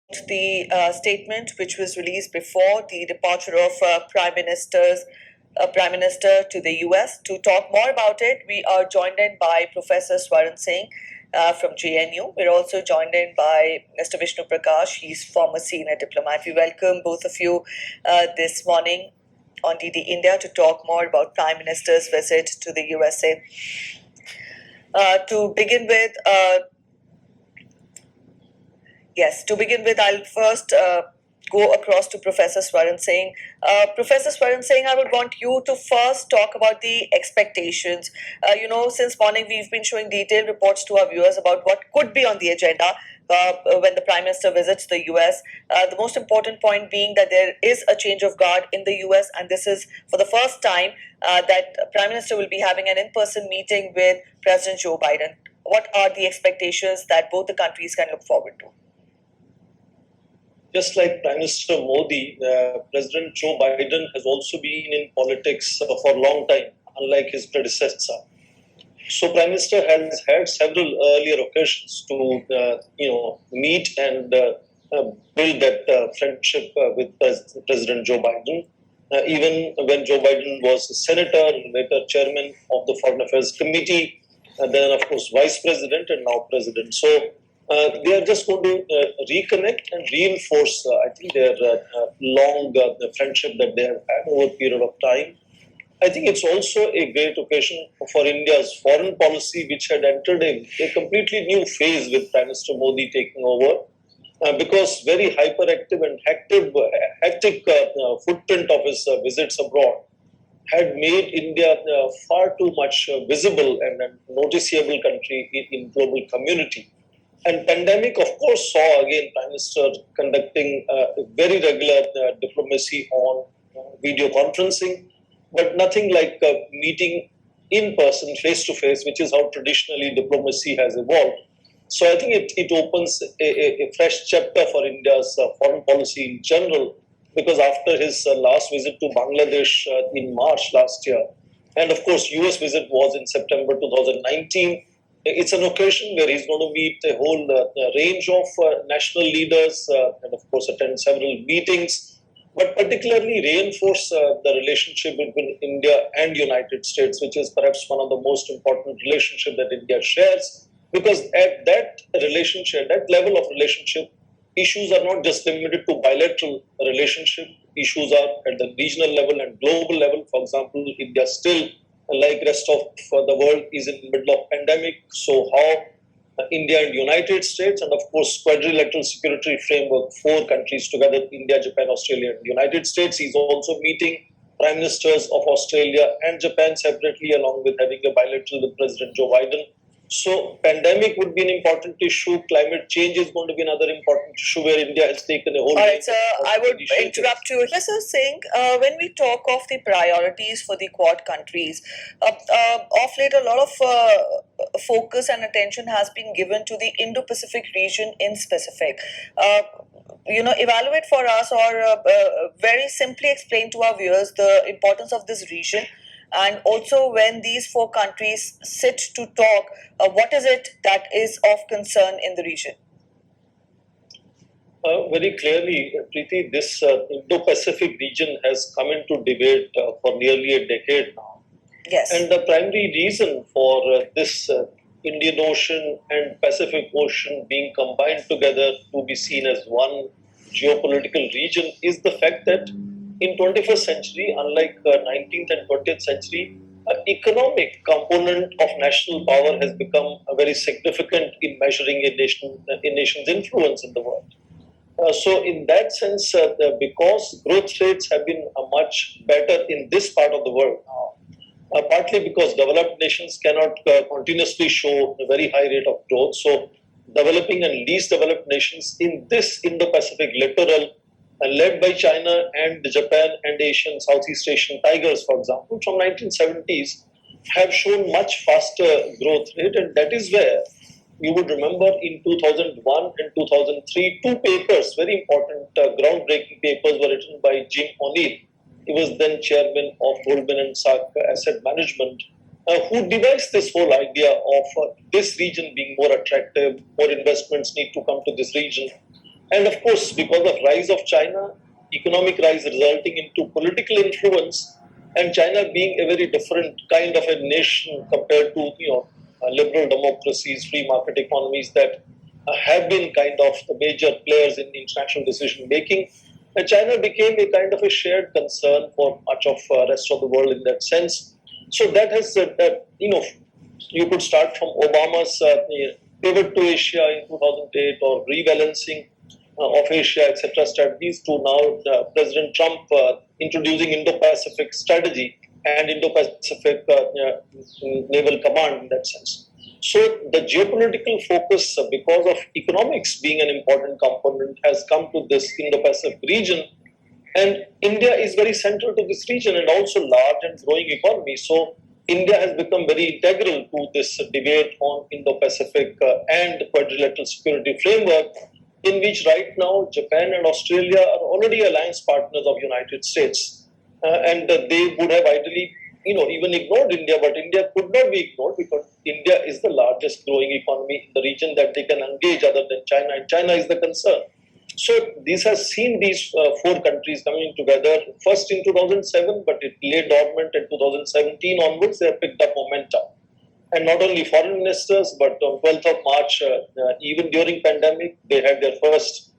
the statement which was released before the departure of Prime Minister to the US. To talk more about it, we are joined in by Professor Swaran Singh from JNU. We're also joined in by Mr. Vishnu Prakash. He's former senior diplomat. We welcome both of you this morning on DD India to talk more about Prime Minister's visit to the USA. To begin with, I'll first go across to Professor Swaran Singh. Professor Swaran Singh, I would want you to first talk about the expectations. Since morning we've been showing detailed reports to our viewers about what could be on the agenda when the Prime Minister visits the US. The most important point being that there is a change of guard in the US, and this is for the first time that Prime Minister will be having an in-person meeting with President Joe Biden. What are the expectations that both the countries can look forward to? Just like Prime Minister Modi, President Joe Biden has also been in politics for a long time, unlike his predecessor. So Prime Minister has had several earlier occasions to, meet and build that friendship with President Joe Biden. Even when Joe Biden was a senator, later chairman of the Foreign Affairs Committee, then of course Vice President and now President. So they are just going to reconnect and reinforce, I think, their long friendship that they have had over a period of time. I think it's also a great occasion for India's foreign policy, which had entered a completely new phase with Prime Minister Modi taking over, because very hyperactive and hectic footprint of his visits abroad had made India far too much visible and a noticeable country in global community. And pandemic, of course, saw again Prime Minister conducting very regular diplomacy on video conferencing, but nothing like meeting in person, face to face, which is how traditionally diplomacy has evolved. So I think it opens a fresh chapter for India's foreign policy in general, because after his last visit to Bangladesh in March last year, and of course US visit was in September 2019, it's an occasion where he's going to meet a whole range of national leaders and of course attend several meetings, but particularly reinforce the relationship between India and United States, which is perhaps one of the most important relationships that India shares, because at that relationship, that level of relationship, issues are not just limited to bilateral relationship, issues are at the regional level and global level. For example, India still, like rest of the world, is in the middle of pandemic. So how India and United States, and of course quadrilateral security framework, 4 countries together, India, Japan, Australia and United States. He's also meeting prime ministers of Australia and Japan separately, along with having a bilateral with President Joe Biden. So pandemic would be an important issue. Climate change is going to be another important issue where India has taken a whole. All right, so I would interrupt you. Professor Singh, when we talk of the priorities for the Quad countries, of late a lot of focus and attention has been given to the Indo-Pacific region in specific. Evaluate for us, or very simply explain to our viewers the importance of this region. And also, when these 4 countries sit to talk, what is it that is of concern in the region? Very clearly, Preeti, this Indo-Pacific region has come into debate for nearly a decade now. Yes. And the primary reason for this Indian Ocean and Pacific Ocean being combined together to be seen as one geopolitical region is the fact that in 21st century, unlike 19th and 20th century, economic component of national power has become very significant in measuring a nation's influence in the world. So in that sense, because growth rates have been much better in this part of the world now, partly because developed nations cannot continuously show a very high rate of growth. So developing and least developed nations in this Indo-Pacific littoral, led by China and Japan and Southeast Asian tigers, for example, from 1970s, have shown much faster growth rate. And that is where you would remember in 2001 and 2003, 2 papers, very important groundbreaking papers, were written by Jim O'Neill. He was then chairman of Goldman & Sachs Asset Management, who devised this whole idea of this region being more attractive, more investments need to come to this region. And of course, because of rise of China, economic rise resulting into political influence, and China being a very different kind of a nation compared to liberal democracies, free market economies that have been kind of the major players in international decision making. China became a kind of a shared concern for much of rest of the world in that sense. So that has you could start from Obama's pivot to Asia in 2008 or rebalancing of Asia, etc., strategies to now President Trump introducing Indo-Pacific strategy and Indo-Pacific naval command in that sense. So the geopolitical focus, because of economics being an important component, has come to this Indo-Pacific region, and India is very central to this region and also large and growing economy. So India has become very integral to this debate on Indo-Pacific and quadrilateral security framework, in which right now Japan and Australia are already alliance partners of United States, and they would have ideally, even ignored India, but India could not be ignored because India is the largest growing economy in the region that they can engage other than China, and China is the concern. So this has seen these four countries coming together first in 2007, but it lay dormant in 2017 onwards. They have picked up momentum, and not only foreign ministers, but on 12th of March, even during pandemic, they had their first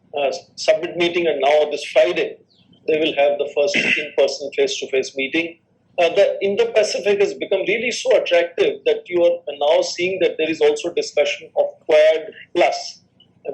summit meeting, and now this Friday they will have the first in-person, face-to-face meeting. The Indo-Pacific has become really so attractive that you are now seeing that there is also discussion of Quad Plus,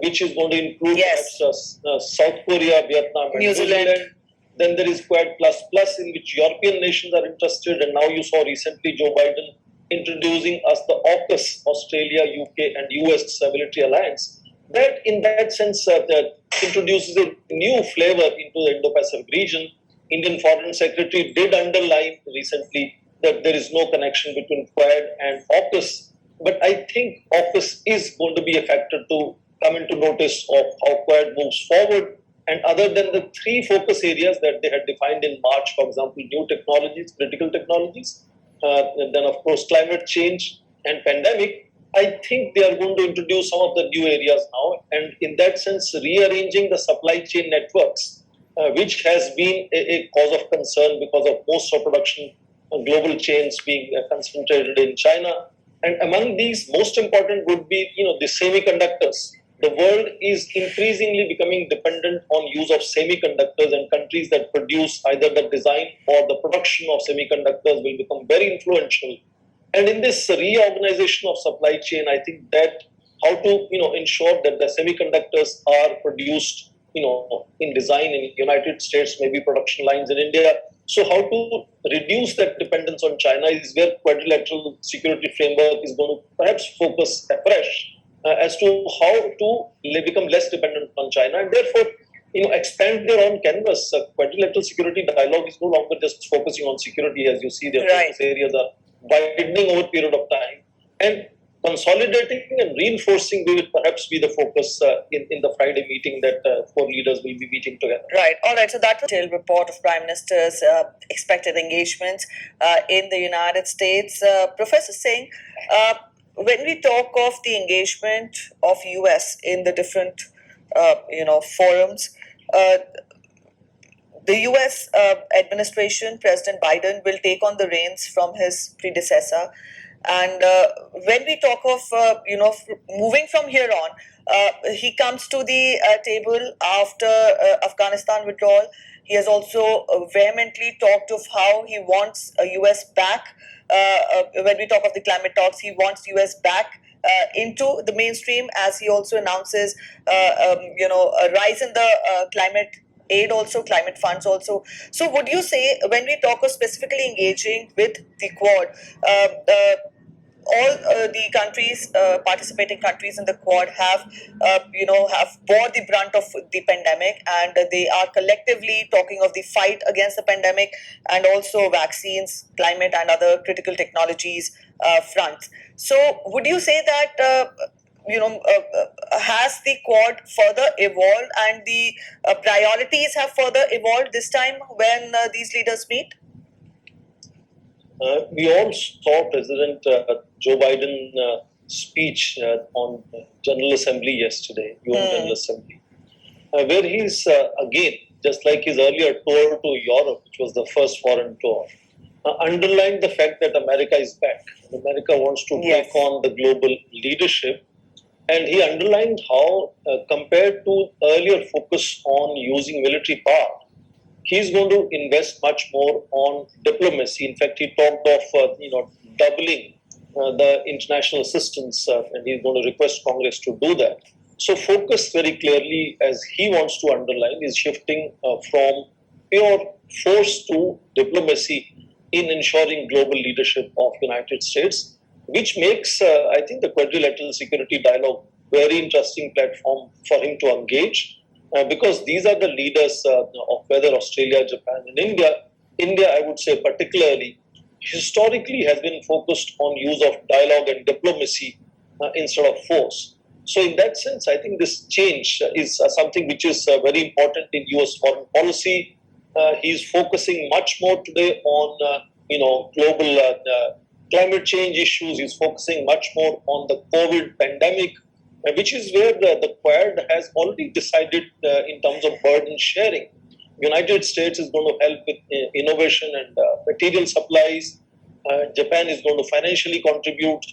which is going to include perhaps South Korea, Vietnam, and New Zealand. Then there is Quad Plus Plus, in which European nations are interested, and now you saw recently Joe Biden introducing us the AUKUS, Australia, UK, and US Stability Alliance. That, in that sense, that introduces a new flavor into the Indo-Pacific region. Indian Foreign Secretary did underline recently that there is no connection between Quad and AUKUS, but I think AUKUS is going to be a factor to come into notice of how Quad moves forward. And other than the three focus areas that they had defined in March, for example, new technologies, critical technologies, and then of course climate change and pandemic, I think they are going to introduce some of the new areas now, and in that sense, rearranging the supply chain networks, which has been a cause of concern because of most of production global chains being concentrated in China. And among these, most important would be the semiconductors. The world is increasingly becoming dependent on use of semiconductors, and countries that produce either the design or the production of semiconductors will become very influential. And in this reorganization of supply chain, I think that how to ensure that the semiconductors are produced in design in United States, maybe production lines in India. So how to reduce that dependence on China is where quadrilateral security framework is going to perhaps focus afresh as to how to become less dependent on China, and therefore expand their own canvas. Quadrilateral security dialogue is no longer just focusing on security, as you see their focus areas are widening over a period of time, and consolidating and reinforcing will perhaps be the focus in the Friday meeting that four leaders will be meeting together. Right. All right. So that was a detailed report of Prime Minister's expected engagements in the United States. Professor Singh, when we talk of the engagement of US in the different forums, the US administration, President Biden, will take on the reins from his predecessor. And when we talk of moving from here on, he comes to the table after Afghanistan withdrawal. He has also vehemently talked of how he wants US back. When we talk of the climate talks, he wants US back into the mainstream, as he also announces a rise in the climate aid, also climate funds also. So would you say, when we talk of specifically engaging with the Quad, all the countries, participating countries in the Quad, have bore the brunt of the pandemic, and they are collectively talking of the fight against the pandemic, and also vaccines, climate, and other critical technologies fronts. So would you say that has the Quad further evolved, and the priorities have further evolved this time when these leaders meet? We all saw President Joe Biden speech on General Assembly yesterday, UN General Assembly. where he's again, just like his earlier tour to Europe, which was the first foreign tour, underlined the fact that America is back. America wants to take on the global leadership, and he underlined how, compared to earlier focus on using military power, he's going to invest much more on diplomacy. In fact, he talked of doubling the international assistance, and he's going to request Congress to do that. So, focus very clearly, as he wants to underline, is shifting from pure force to diplomacy in ensuring global leadership of United States, which makes, I think, the quadrilateral security dialogue very interesting platform for him to engage, because these are the leaders of whether Australia, Japan, and India. India, I would say, particularly, historically has been focused on use of dialogue and diplomacy instead of force. So, in that sense, I think this change is something which is very important in U.S. foreign policy. He's focusing much more today on global climate change issues. He's focusing much more on the COVID pandemic, which is where the Quad has already decided in terms of burden sharing. United States is going to help with innovation and material supplies. Japan is going to financially contribute.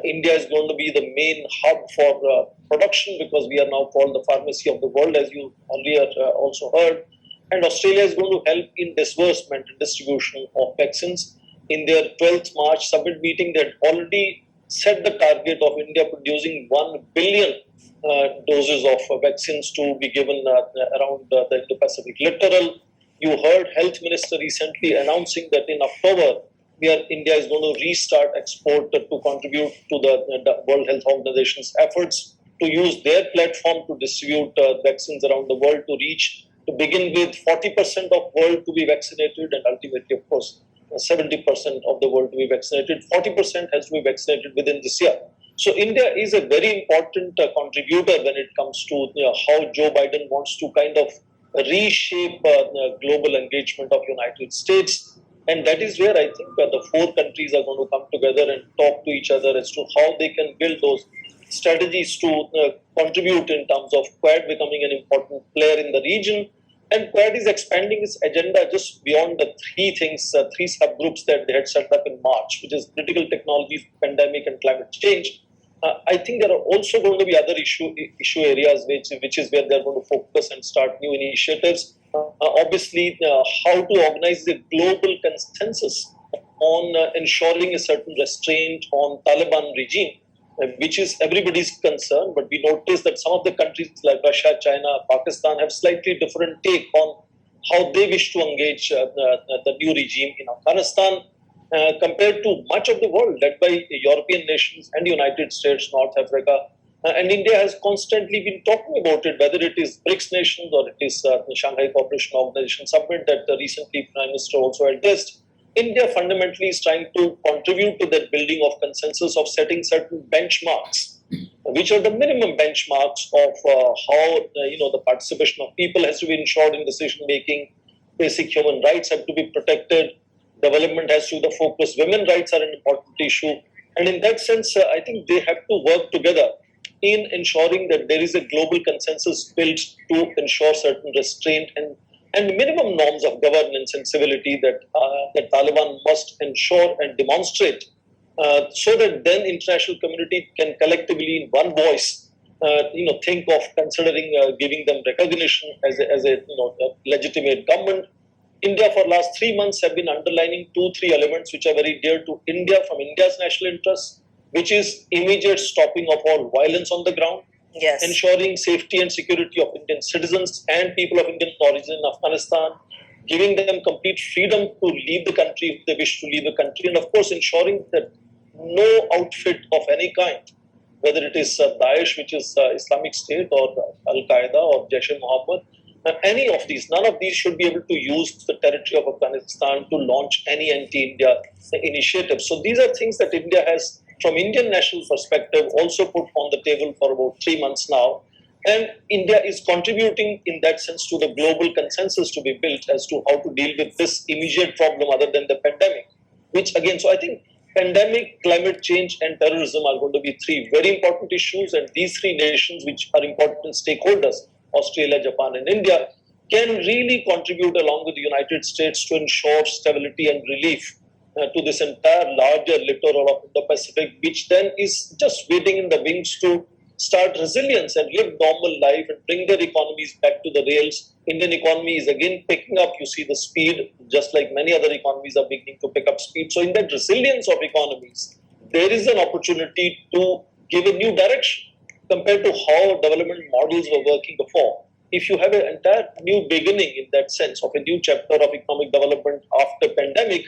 India is going to be the main hub for production, because we are now called the pharmacy of the world, as you earlier also heard. And Australia is going to help in disbursement and distribution of vaccines. In their 12th March summit meeting, they had already set the target of India producing 1 billion doses of vaccines to be given around the Indo-Pacific littoral. You heard Health Minister recently announcing that in October, India is going to restart export to contribute to the World Health Organization's efforts to use their platform to distribute vaccines around the world, to begin with 40% of world to be vaccinated, and ultimately, of course, 70% of the world to be vaccinated. 40% has to be vaccinated within this year. So India is a very important contributor when it comes to how Joe Biden wants to kind of reshape global engagement of United States. And that is where I think the four countries are going to come together and talk to each other as to how they can build those strategies to contribute in terms of Quad becoming an important player in the region. And Quad is expanding its agenda just beyond the three things, three subgroups that they had set up in March, which is critical technologies, pandemic, and climate change. I think there are also going to be other issue areas which is where they're going to focus and start new initiatives. Obviously, how to organize a global consensus on ensuring a certain restraint on Taliban regime, which is everybody's concern. But we notice that some of the countries like Russia, China, Pakistan have slightly different take on how they wish to engage the new regime in Afghanistan. Compared to much of the world, led by European nations and United States, North Africa, and India has constantly been talking about it, whether it is BRICS nations or it is the Shanghai Cooperation Organization summit that recently Prime Minister also addressed. India fundamentally is trying to contribute to that building of consensus, of setting certain benchmarks, which are the minimum benchmarks of how the participation of people has to be ensured in decision making. Basic human rights have to be protected. Development has to be the focus. Women's rights are an important issue. And in that sense, I think they have to work together in ensuring that there is a global consensus built to ensure certain restraint and minimum norms of governance and civility that the Taliban must ensure and demonstrate, so that then international community can collectively in one voice think of considering giving them recognition as a legitimate government. India for last 3 months have been underlining 2-3 elements which are very dear to India from India's national interests, which is immediate stopping of all violence on the ground, ensuring safety and security of Indian citizens and people of Indian origin in Afghanistan, giving them complete freedom to leave the country if they wish to leave the country, and of course ensuring that no outfit of any kind, whether it is Daesh, which is Islamic State, or Al Qaeda or Jaish-e-Mohammed, any of these, none of these should be able to use the territory of Afghanistan to launch any anti-India initiative. So these are things that India has, from Indian national perspective, also put on the table for about 3 months now. And India is contributing in that sense to the global consensus to be built as to how to deal with this immediate problem other than the pandemic. Which again, so I think pandemic, climate change, and terrorism are going to be three very important issues, and these three nations, which are important stakeholders, Australia, Japan, and India, can really contribute along with the United States to ensure stability and relief to this entire larger littoral of the Pacific, which then is just waiting in the wings to start resilience and live normal life and bring their economies back to the rails. Indian economy is again picking up. You see the speed, just like many other economies are beginning to pick up speed. So in that resilience of economies, there is an opportunity to give a new direction compared to how development models were working before. If you have an entire new beginning in that sense of a new chapter of economic development after pandemic,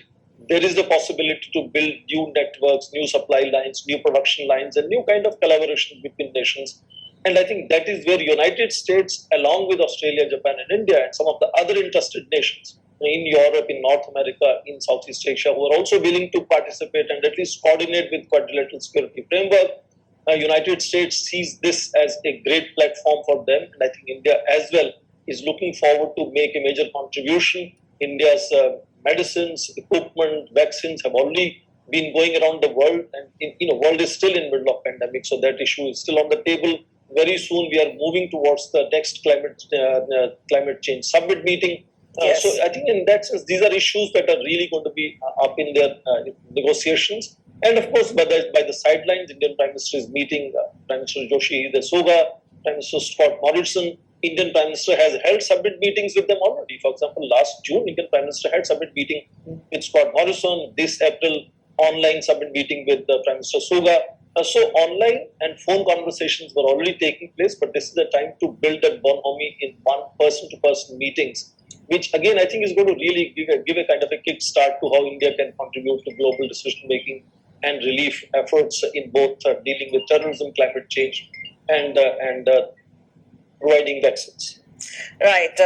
there is the possibility to build new networks, new supply lines, new production lines, and new kind of collaboration between nations. And I think that is where United States, along with Australia, Japan, and India, and some of the other interested nations in Europe, in North America, in Southeast Asia, who are also willing to participate and at least coordinate with quadrilateral security framework. United States sees this as a great platform for them, and I think India as well is looking forward to make a major contribution. India's medicines, equipment, vaccines have already been going around the world, and world is still in middle of pandemic, so that issue is still on the table. Very soon, we are moving towards the next climate change summit meeting. Yes. So I think in that sense, these are issues that are really going to be up in their negotiations. And of course, by the sidelines, Indian Prime Minister is meeting Prime Minister Yoshihide Suga, Prime Minister Scott Morrison. Indian Prime Minister has held summit meetings with them already. For example, last June, Indian Prime Minister had summit meeting with Scott Morrison. This April, online summit meeting with Prime Minister Suga. So online and phone conversations were already taking place, but this is the time to build that bonhomie in one person-to-person meetings, which again I think is going to really give a kind of a kickstart to how India can contribute to global decision making and relief efforts in both dealing with terrorism, climate change, and providing vaccines. Right.